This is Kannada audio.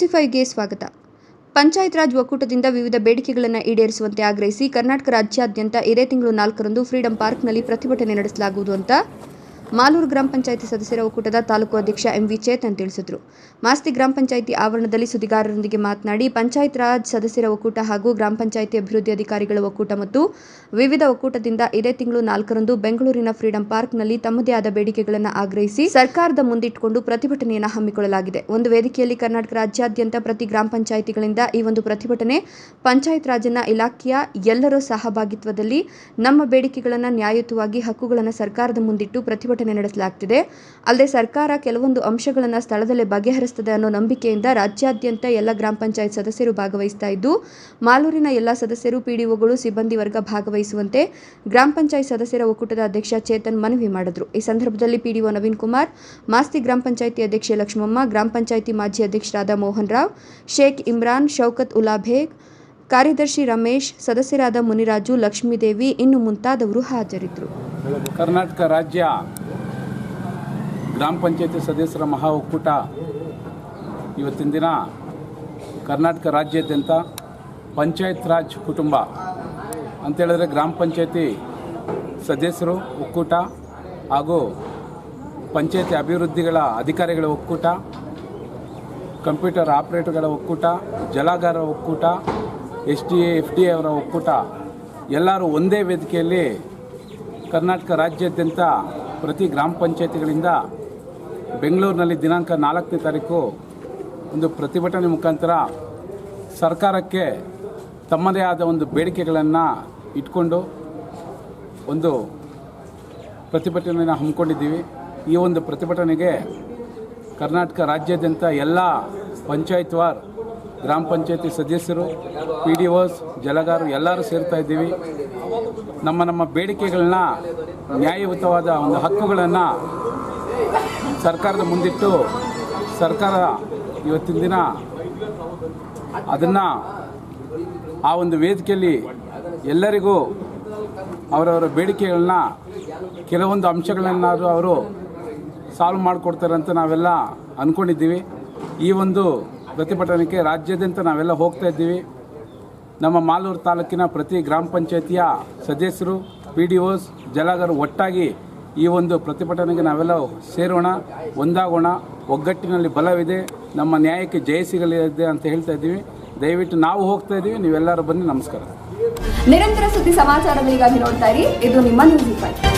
ನ್ಯೂಸ್5ಗೆ ಸ್ವಾಗತ. ಪಂಚಾಯತ್ ರಾಜ್ ಒಕ್ಕೂಟದಿಂದ ವಿವಿಧ ಬೇಡಿಕೆಗಳನ್ನು ಈಡೇರಿಸುವಂತೆ ಆಗ್ರಹಿಸಿ ಕರ್ನಾಟಕ ರಾಜ್ಯಾದ್ಯಂತ ಇದೇ ತಿಂಗಳು 4ರಂದು ಫ್ರೀಡಂ ಪಾರ್ಕ್ನಲ್ಲಿ ಪ್ರತಿಭಟನೆ ನಡೆಸಲಾಗುವುದು ಅಂತ ಮಾಲೂರು ಗ್ರಾಮ ಪಂಚಾಯಿತಿ ಸದಸ್ಯರ ಒಕ್ಕೂಟದ ತಾಲೂಕು ಅಧ್ಯಕ್ಷ ಎಂವಿ ಚೇತನ್ ತಿಳಿಸಿದರು. ಮಾಸ್ತಿ ಗ್ರಾಮ ಪಂಚಾಯಿತಿ ಆವರಣದಲ್ಲಿ ಸುದ್ದಿಗಾರರೊಂದಿಗೆ ಮಾತನಾಡಿ, ಪಂಚಾಯತ್ ರಾಜ್ ಸದಸ್ಯರ ಒಕ್ಕೂಟ ಹಾಗೂ ಗ್ರಾಮ ಪಂಚಾಯಿತಿ ಅಭಿವೃದ್ಧಿ ಅಧಿಕಾರಿಗಳ ಒಕ್ಕೂಟ ಮತ್ತು ವಿವಿಧ ಒಕ್ಕೂಟದಿಂದ ಇದೇ ತಿಂಗಳು 4ರಂದು ಬೆಂಗಳೂರಿನ ಫ್ರೀಡಂ ಪಾರ್ಕ್ನಲ್ಲಿ ತಮ್ಮದೇ ಆದ ಬೇಡಿಕೆಗಳನ್ನು ಆಗ್ರಹಿಸಿ ಸರ್ಕಾರದ ಮುಂದಿಟ್ಟುಕೊಂಡು ಪ್ರತಿಭಟನೆಯನ್ನು ಹಮ್ಮಿಕೊಳ್ಳಲಾಗಿದೆ. ಒಂದು ವೇದಿಕೆಯಲ್ಲಿ ಕರ್ನಾಟಕ ರಾಜ್ಯಾದ್ಯಂತ ಪ್ರತಿ ಗ್ರಾಮ ಪಂಚಾಯಿತಿಗಳಿಂದ ಈ ಒಂದು ಪ್ರತಿಭಟನೆ ಪಂಚಾಯತ್ ರಾಜ್ನ ಇಲಾಖೆಯ ಎಲ್ಲರ ಸಹಭಾಗಿತ್ವದಲ್ಲಿ ನಮ್ಮ ಬೇಡಿಕೆಗಳನ್ನು ನ್ಯಾಯಯುತವಾಗಿ ಹಕ್ಕುಗಳನ್ನು ಸರ್ಕಾರದ ಮುಂದಿಟ್ಟು ಪ್ರತಿಭಟನೆ ನಡೆಸಲಾಗುತ್ತಿದೆ. ಅಲ್ಲದೆ ಸರ್ಕಾರ ಕೆಲವೊಂದು ಅಂಶಗಳನ್ನು ಸ್ಥಳದಲ್ಲೇ ಬಗೆಹರಿಸುತ್ತದೆ ಅನ್ನೋ ನಂಬಿಕೆಯಿಂದ ರಾಜ್ಯಾದ್ಯಂತ ಎಲ್ಲ ಗ್ರಾಮ ಪಂಚಾಯತ್ ಸದಸ್ಯರು ಭಾಗವಹಿಸ್ತಾ ಇದ್ದು, ಮಾಲೂರಿನ ಎಲ್ಲ ಸದಸ್ಯರು, ಪಿಡಿಒಗಳು, ಸಿಬ್ಬಂದಿ ವರ್ಗ ಭಾಗವಹಿಸುವಂತೆ ಗ್ರಾಮ ಪಂಚಾಯತ್ ಸದಸ್ಯರ ಒಕ್ಕೂಟದ ಅಧ್ಯಕ್ಷ ಚೇತನ್ ಮನವಿ ಮಾಡಿದರು. ಈ ಸಂದರ್ಭದಲ್ಲಿ ಪಿಡಿಒ ನವೀನ್ ಕುಮಾರ್, ಮಾಸ್ತಿ ಗ್ರಾಮ ಪಂಚಾಯಿತಿ ಅಧ್ಯಕ್ಷೆ ಲಕ್ಷ್ಮಮ್ಮ, ಗ್ರಾಮ ಪಂಚಾಯಿತಿ ಮಾಜಿ ಅಧ್ಯಕ್ಷರಾದ ಮೋಹನ್ ರಾವ್, ಶೇಖ್ ಇಮ್ರಾನ್, ಶೌಕತ್ ಉಲ್ಲಾ ಬೇಗ್, ಕಾರ್ಯದರ್ಶಿ ರಮೇಶ್, ಸದಸ್ಯರಾದ ಮುನಿರಾಜು, ಲಕ್ಷ್ಮೀದೇವಿ ಇನ್ನು ಮುಂತಾದವರು ಹಾಜರಿದ್ದರು. ಕರ್ನಾಟಕ ರಾಜ್ಯ ಗ್ರಾಮ ಪಂಚಾಯತಿ ಸದಸ್ಯರ ಮಹಾ ಒಕ್ಕೂಟ ಇವತ್ತಿನ ದಿನ ಕರ್ನಾಟಕ ರಾಜ್ಯಾದ್ಯಂತ ಪಂಚಾಯತ್ ರಾಜ್ ಕುಟುಂಬ ಅಂತೇಳಿದ್ರೆ ಗ್ರಾಮ ಪಂಚಾಯತಿ ಸದಸ್ಯರು ಒಕ್ಕೂಟ ಹಾಗೂ ಪಂಚಾಯತಿ ಅಭಿವೃದ್ಧಿಗಳ ಅಧಿಕಾರಿಗಳ ಒಕ್ಕೂಟ, ಕಂಪ್ಯೂಟರ್ ಆಪರೇಟರ್ಗಳ ಒಕ್ಕೂಟ, ಜಲಾಗಾರ ಒಕ್ಕೂಟ, SDA FDA ಅವರ ಒಕ್ಕೂಟ ಎಲ್ಲರೂ ಒಂದೇ ವೇದಿಕೆಯಲ್ಲಿ ಕರ್ನಾಟಕ ರಾಜ್ಯಾದ್ಯಂತ ಪ್ರತಿ ಗ್ರಾಮ ಪಂಚಾಯತಿಗಳಿಂದ ಬೆಂಗಳೂರಿನಲ್ಲಿ ದಿನಾಂಕ 4ನೇ ತಾರೀಕು ಒಂದು ಪ್ರತಿಭಟನೆ ಮುಖಾಂತರ ಸರ್ಕಾರಕ್ಕೆ ತಮ್ಮದೇ ಆದ ಒಂದು ಬೇಡಿಕೆಗಳನ್ನು ಇಟ್ಕೊಂಡು ಒಂದು ಪ್ರತಿಭಟನೆಯನ್ನು ಹಮ್ಮಿಕೊಂಡಿದ್ದೀವಿ. ಈ ಒಂದು ಪ್ರತಿಭಟನೆಗೆ ಕರ್ನಾಟಕ ರಾಜ್ಯಾದ್ಯಂತ ಎಲ್ಲ ಪಂಚಾಯತ್ ವಾರ್ ಗ್ರಾಮ ಪಂಚಾಯತಿ ಸದಸ್ಯರು, PDOs, ಜಲಗಾರರು ಎಲ್ಲರೂ ಸೇರ್ತಾ ಇದ್ದೀವಿ. ನಮ್ಮ ಬೇಡಿಕೆಗಳನ್ನ, ನ್ಯಾಯಯುತವಾದ ಒಂದು ಹಕ್ಕುಗಳನ್ನು ಸರ್ಕಾರದ ಮುಂದಿಟ್ಟು ಸರ್ಕಾರ ಇವತ್ತಿನ ದಿನ ಅದನ್ನು ಆ ಒಂದು ವೇದಿಕೆಯಲ್ಲಿ ಎಲ್ಲರಿಗೂ ಅವರವರ ಬೇಡಿಕೆಗಳನ್ನ ಕೆಲವೊಂದು ಅಂಶಗಳನ್ನಾದರೂ ಅವರು ಸಾಲ್ವ್ ಮಾಡಿಕೊಡ್ತಾರೆ ಅಂತ ನಾವೆಲ್ಲ ಅಂದ್ಕೊಂಡಿದ್ದೀವಿ. ಈ ಒಂದು ಪ್ರತಿಭಟನೆಗೆ ರಾಜ್ಯಾದ್ಯಂತ ನಾವೆಲ್ಲ ಹೋಗ್ತಾ ಇದ್ದೀವಿ. ನಮ್ಮ ಮಾಲೂರು ತಾಲೂಕಿನ ಪ್ರತಿ ಗ್ರಾಮ ಪಂಚಾಯತಿಯ ಸದಸ್ಯರು, PDOs, ಜಲಗಾರರು ಒಟ್ಟಾಗಿ ಈ ಒಂದು ಪ್ರತಿಭಟನೆಗೆ ನಾವೆಲ್ಲ ಸೇರೋಣ, ಒಂದಾಗೋಣ. ಒಗ್ಗಟ್ಟಿನಲ್ಲಿ ಬಲವಿದೆ, ನಮ್ಮ ನ್ಯಾಯಕ್ಕೆ ಜಯ ಸಿಗಲಿದೆ ಅಂತ ಹೇಳ್ತಾ ಇದ್ದೀವಿ. ದಯವಿಟ್ಟು ನಾವು ಹೋಗ್ತಾ ಇದ್ದೀವಿ, ನೀವೆಲ್ಲರೂ ಬನ್ನಿ. ನಮಸ್ಕಾರ. ನಿರಂತರ ಸುದ್ದಿ ಸಮಾಚಾರಗಳಿಗಾಗಿ ನೋಡ್ತಾ ಇರಿ, ಇದು ನಿಮ್ಮ ನ್ಯೂಸ್5.